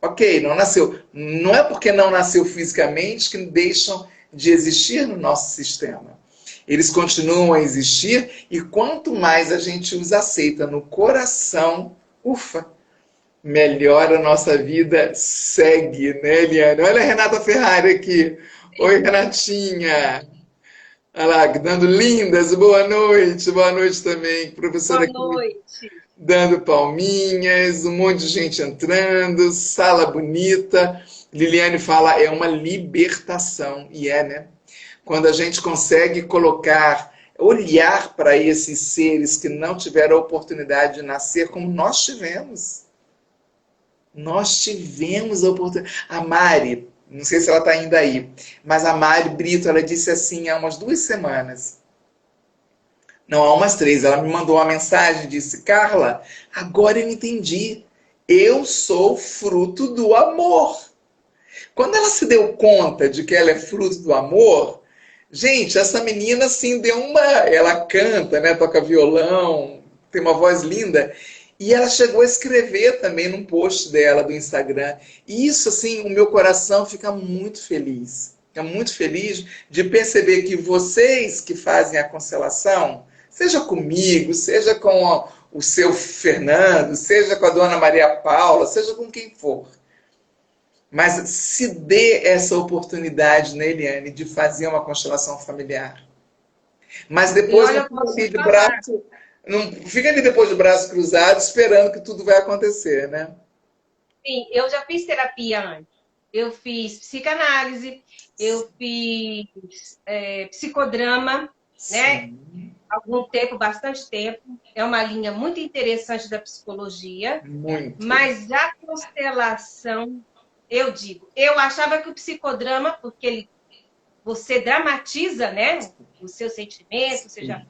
Ok, não nasceu. Não é porque não nasceu fisicamente que deixam de existir no nosso sistema. Eles continuam a existir e quanto mais a gente os aceita no coração, ufa, melhor a nossa vida segue, né, Eliane? Olha a Renata Ferrari aqui. Oi, Renatinha. Olha lá, dando lindas, boa noite também, professora Boa aqui, noite. dando palminhas, um monte de gente entrando, sala bonita. Liliane fala, é uma libertação, e é, né? Quando a gente consegue colocar, olhar para esses seres que não tiveram a oportunidade de nascer como nós tivemos. Nós tivemos a oportunidade. A Mari, não sei se ela está ainda aí, mas a Mari Brito, ela disse assim há umas 2 semanas. Não, há umas 3. Ela me mandou uma mensagem e disse, Carla, agora eu entendi. Eu sou fruto do amor. Quando ela se deu conta de que ela é fruto do amor, gente, essa menina assim deu uma. Ela canta, né? Toca violão, tem uma voz linda. E ela chegou a escrever também num post dela do Instagram. E isso, assim, o meu coração fica muito feliz. Fica muito feliz de perceber que vocês que fazem a constelação, seja comigo, seja com o seu Fernando, seja com a dona Maria Paula, seja com quem for. Mas se dê essa oportunidade, né, Eliane, de fazer uma constelação familiar. Mas E depois olha, não eu fica posso ali te de falar. braço, não fica ali depois de braço cruzado, esperando que tudo vai acontecer, né? Sim, eu já fiz terapia antes. Eu fiz psicanálise, eu fiz psicodrama, né? Sim, Algum tempo, bastante tempo. É uma linha muito interessante da psicologia, muito. mas a constelação, eu digo, eu achava que o psicodrama, porque você dramatiza, né? Os seus sentimentos, seja Sim.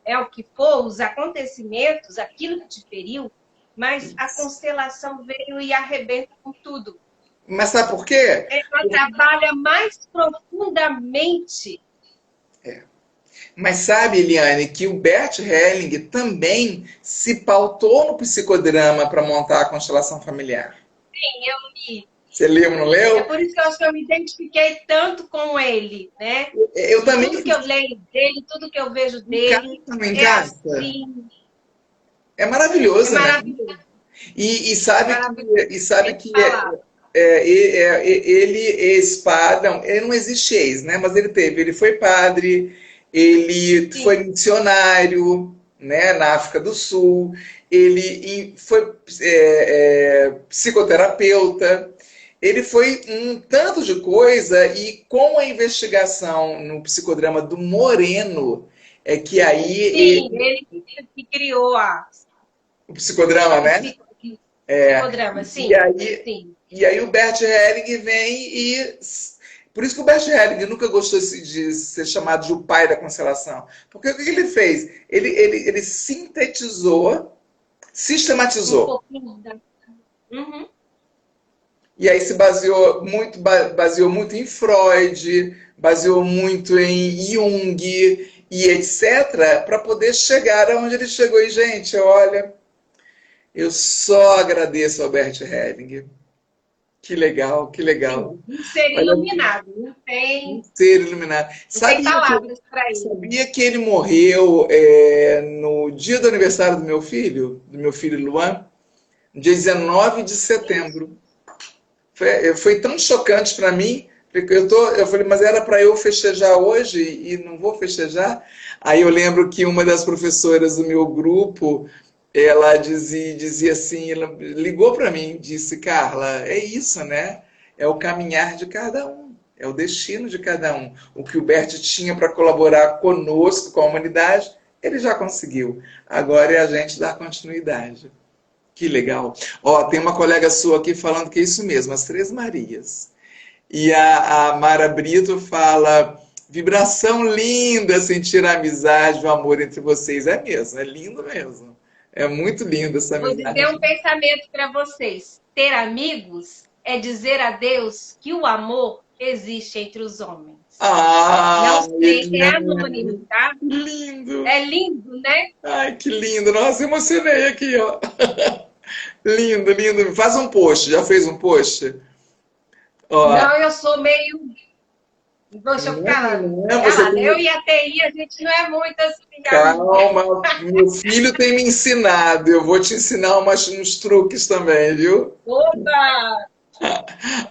é o que for, os acontecimentos, aquilo que te feriu, mas a Isso. constelação veio e arrebenta com tudo. Mas sabe por quê? Ela trabalha mais profundamente. Mas sabe, Eliane, que o Bert Helling também se pautou no psicodrama para montar a constelação familiar. Sim, eu li. Você leu, não É leu? por isso que eu acho que eu me identifiquei tanto com ele, né? Eu E também tudo que eu leio dele, tudo que eu vejo encaixa, dele não é encaixa? assim, É é maravilhoso, né? maravilhoso, E é sabe que, maravilhoso. e sabe Sem que palavras. ele, ex-padre, ele não existe ex, né? Mas ele teve, ele foi padre, ele foi Sim, missionário, né, na África do Sul, ele foi psicoterapeuta, ele foi um tanto de coisa, e com a investigação no psicodrama do Moreno, é que aí Sim, ele, ele que criou o psicodrama, o né? psicodrama, E sim, aí, sim. e aí o Bert Helling vem e... Por isso que o Bert Helling nunca gostou de ser chamado de o pai da constelação. Porque o que ele fez? Ele sintetizou, Um sistematizou. pouquinho da. Uhum. E aí se baseou muito em Freud, baseou muito em Jung e etc., para poder chegar aonde ele chegou. E, gente, olha, eu só agradeço ao Bert Helling. Que legal, que legal. Sim, um ser Olha, iluminado, um ser iluminado. não tem palavras para ele. Sabia que ele morreu no dia do aniversário do meu filho Luan, dia 19 de setembro. Foi tão chocante para mim, porque eu falei, mas era para eu festejar hoje e não vou festejar. Aí eu lembro que uma das professoras do meu grupo, ela dizia assim, ela ligou para mim, disse, Carla, é isso, né? É o caminhar de cada um, é o destino de cada um. O que o Bert tinha para colaborar conosco, com a humanidade, ele já conseguiu. Agora é a gente dar continuidade. Que legal. Ó, tem uma colega sua aqui falando que é isso mesmo, as Três Marias. E a Mara Brito fala, vibração linda, sentir a amizade, o amor entre vocês. É mesmo, é lindo mesmo. É muito linda essa Vou dizer amizade. um pensamento para vocês. Ter amigos é dizer a Deus que o amor existe entre os homens. Ah, Não sei, é anônimo, tá? que lindo. É lindo, né? Ai, que lindo. Nossa, emocionei aqui, ó. Lindo, lindo. Faz um post. Já fez um post? Ó, Não, eu sou meio. Deixa eu ficar não, você calada. Eu tem... e a TI, a gente não é muito assim, amiga. Calma, meu filho tem me ensinado. Eu vou te ensinar uns truques também, viu? Opa!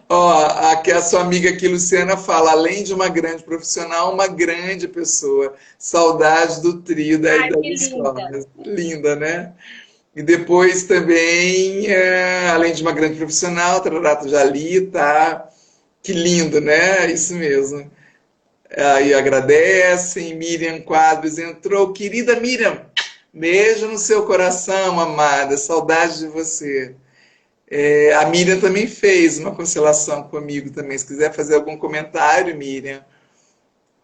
Ó, aqui a sua amiga aqui, Luciana, fala, além de uma grande profissional, uma grande pessoa. Saudade do trio Ai, das que linda. escolas. Linda, né? E depois também, além de uma grande profissional, Tararato Jali, tá? Que lindo, né? Isso mesmo. Aí agradecem, Miriam Quadros entrou. Querida Miriam, beijo no seu coração, amada. Saudade de você. A Miriam também fez uma constelação comigo também. Se quiser fazer algum comentário, Miriam.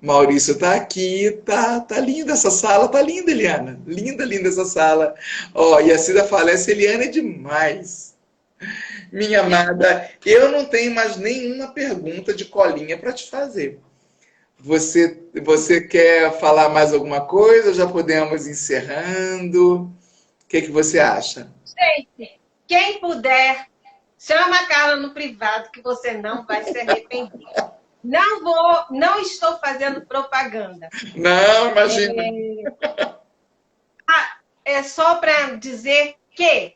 Maurício está aqui, tá linda essa sala, tá linda, Eliana. Linda, linda essa sala. Ó, e a Cida fala, essa Eliana é demais. Minha amada, eu não tenho mais nenhuma pergunta de colinha para te fazer. Você quer falar mais alguma coisa? Já podemos ir encerrando. O que você acha? Gente, quem puder, chama a Carla no privado que você não vai se arrepender. Não estou fazendo propaganda. Não, imagina. É só para dizer que,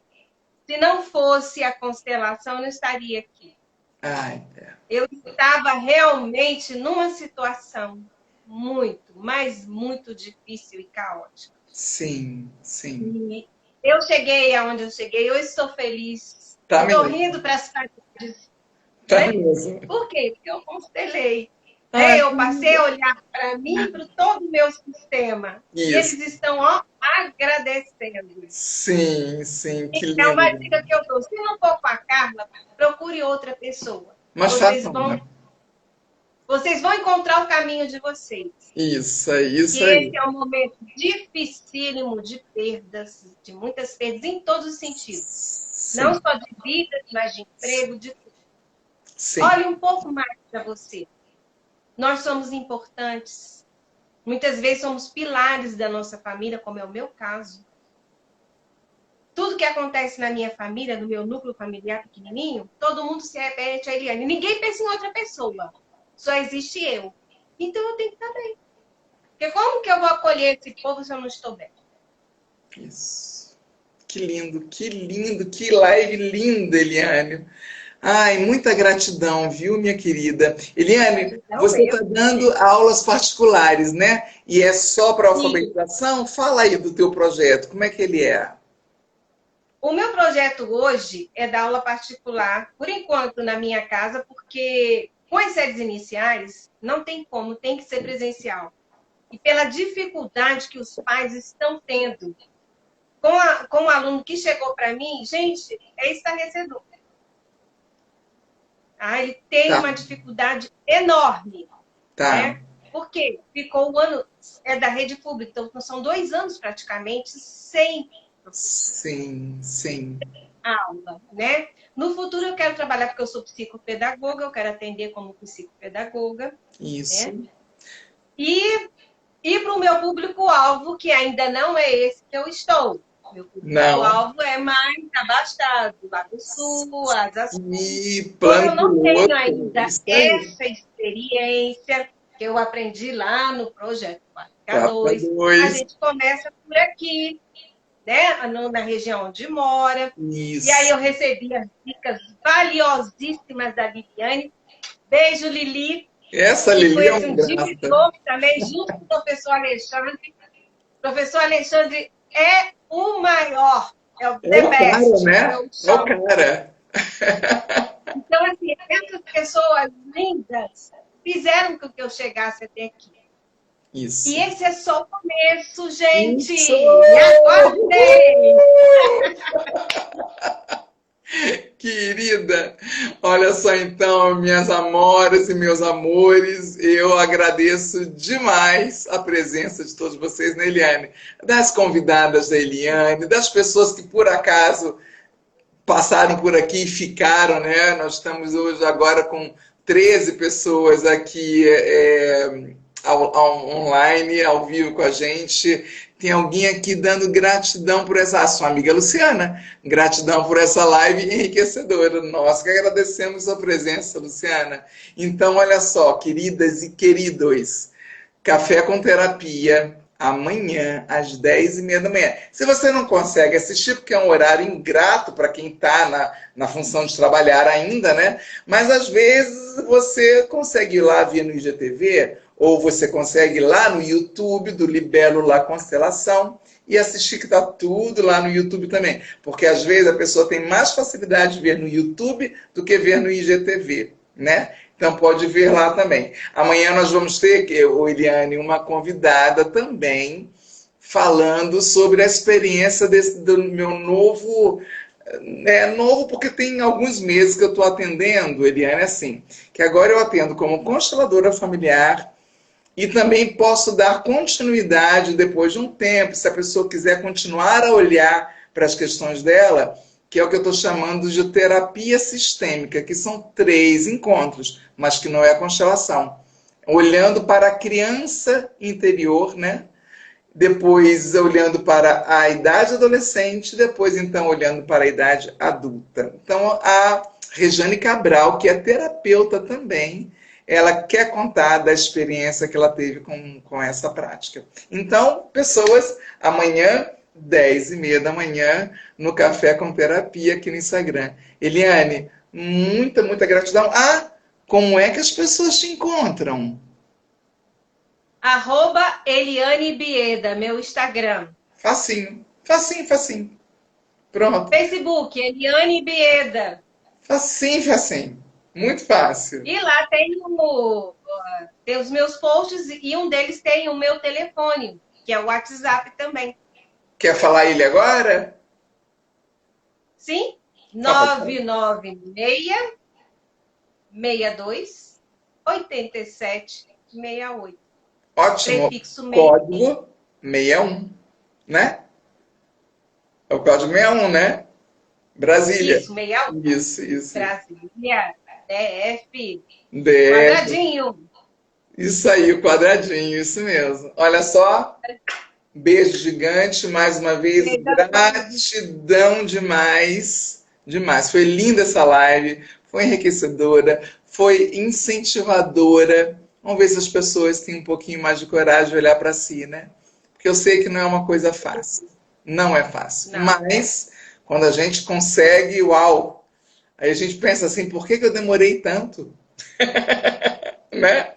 se não fosse a constelação, eu não estaria aqui. Ai, Eu estava realmente numa situação muito, mas muito difícil e caótica. sim, sim. E eu cheguei aonde eu cheguei, eu estou feliz. Tá Estou mesmo. rindo para as paredes. Tá Né? mesmo. Por quê? Porque eu constelei. Ai, Eu passei a olhar para mim e para todo o meu sistema. E eles isso. estão agradecendo. Sim, sim, que É uma lindo. dica que eu dou. Se não for com a Carla, procure outra pessoa. Mas Vocês façam, vão, né? vocês vão encontrar o caminho de vocês. Isso Que aí. esse é um momento dificílimo de perdas, de muitas perdas em todos os sentidos. Não Sim, só de vida, mas de emprego, de tudo. sim, Olhe um pouco mais para você. Nós somos importantes. Muitas vezes somos pilares da nossa família, como é o meu caso. Tudo que acontece na minha família, no meu núcleo familiar pequenininho, todo mundo se repete a Eliane. Ninguém pensa em outra pessoa. Só existe eu. Então eu tenho que estar bem. Porque como que eu vou acolher esse povo se eu não estou bem? isso. Que live linda, Eliane. Ai, muita gratidão, viu, minha querida? Eliane, Então, você está dando aulas particulares, né? E é só para sim. alfabetização? Fala aí do teu projeto, como é que ele é? O meu projeto hoje é dar aula particular, por enquanto, na minha casa, porque com as séries iniciais não tem como, tem que ser presencial. E pela dificuldade que os pais estão tendo com o aluno que chegou para mim, gente, é estarrecedor. Ele tem uma dificuldade enorme. Né? Porque ficou o ano da rede pública, então são 2 anos praticamente sem aula, né? No futuro eu quero trabalhar porque eu sou psicopedagoga, eu quero atender como psicopedagoga. Isso. Né? E para o meu público-alvo, que ainda não é esse que eu estou. Meu público-alvo é mais abastado, lá do Sul, Asa Sul. Eu não tenho ainda essa experiência que eu aprendi lá no Projeto 4K2. A gente começa por aqui, né? Na região onde mora. Isso. E aí eu recebi as dicas valiosíssimas da Liliane. Beijo, Lili. Essa Lili é um diretor também, junto com o professor Alexandre. O professor Alexandre é o maior, é o the best. Né? É o cara. Então, assim, essas pessoas lindas fizeram com que eu chegasse até aqui. Isso. E esse é só o começo, gente! Me aguardem! Querida, olha só então, minhas amoras e meus amores, eu agradeço demais a presença de todos vocês, né, Eliane? Das convidadas da Eliane, das pessoas que por acaso passaram por aqui e ficaram, né? Nós estamos hoje agora com 13 pessoas aqui online, ao vivo com a gente. Tem alguém aqui dando gratidão por essa... sua amiga Luciana, gratidão por essa live enriquecedora. Nós que agradecemos a sua presença, Luciana. Então, olha só, queridas e queridos, Café com Terapia, amanhã, às 10h30 da manhã. Se você não consegue assistir, porque é um horário ingrato para quem está na função de trabalhar ainda, né? Mas, às vezes, você consegue ir lá via no IGTV, ou você consegue ir lá no YouTube do Libelo La Constelação e assistir, que está tudo lá no YouTube também. Porque, às vezes, a pessoa tem mais facilidade de ver no YouTube do que ver no IGTV, né? Então pode ver lá também. Amanhã nós vamos ter, Eliane, uma convidada também falando sobre a experiência do meu novo... novo porque tem alguns meses que eu estou atendendo, Eliane, assim, que agora eu atendo como consteladora familiar e também posso dar continuidade depois de um tempo, se a pessoa quiser continuar a olhar para as questões dela, que é o que eu estou chamando de terapia sistêmica, que são 3 encontros, mas que não é a constelação. Olhando para a criança interior, né? Depois olhando para a idade adolescente, depois então olhando para a idade adulta. Então a Rejane Cabral, que é terapeuta também, ela quer contar da experiência que ela teve com essa prática. Então, pessoas, amanhã, 10h30 da manhã, no Café com Terapia, aqui no Instagram. Eliane, muita, muita gratidão. Como é que as pessoas te encontram? @Eliane Bieda, meu Instagram. Facinho, facinho, facinho. Pronto. Facebook, Eliane Bieda. Facinho, facinho. Muito fácil. E lá tem os meus posts e um deles tem o meu telefone, que é o WhatsApp também. Quer falar ele agora? Sim, 996 62 87 68. Ótimo. Prefixo Código 61, né? É o código 61, né? Brasília. Isso, 61. Isso. Brasília, DF. DF. Quadradinho. Isso aí, o quadradinho, isso mesmo. Olha só, beijo gigante, mais uma vez, gratidão demais, demais. Foi linda essa live, foi enriquecedora, foi incentivadora. Vamos ver se as pessoas têm um pouquinho mais de coragem de olhar para si, né? Porque eu sei que não é uma coisa fácil. Não é fácil. Não. Mas, quando a gente consegue, uau! Aí a gente pensa assim, por que eu demorei tanto? Né?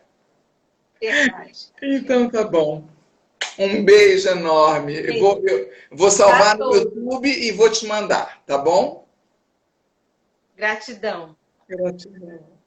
Verdade. Então tá bom. Um beijo enorme. Eu vou salvar Pra no todos. YouTube e vou te mandar, tá bom? Gratidão. Gratidão.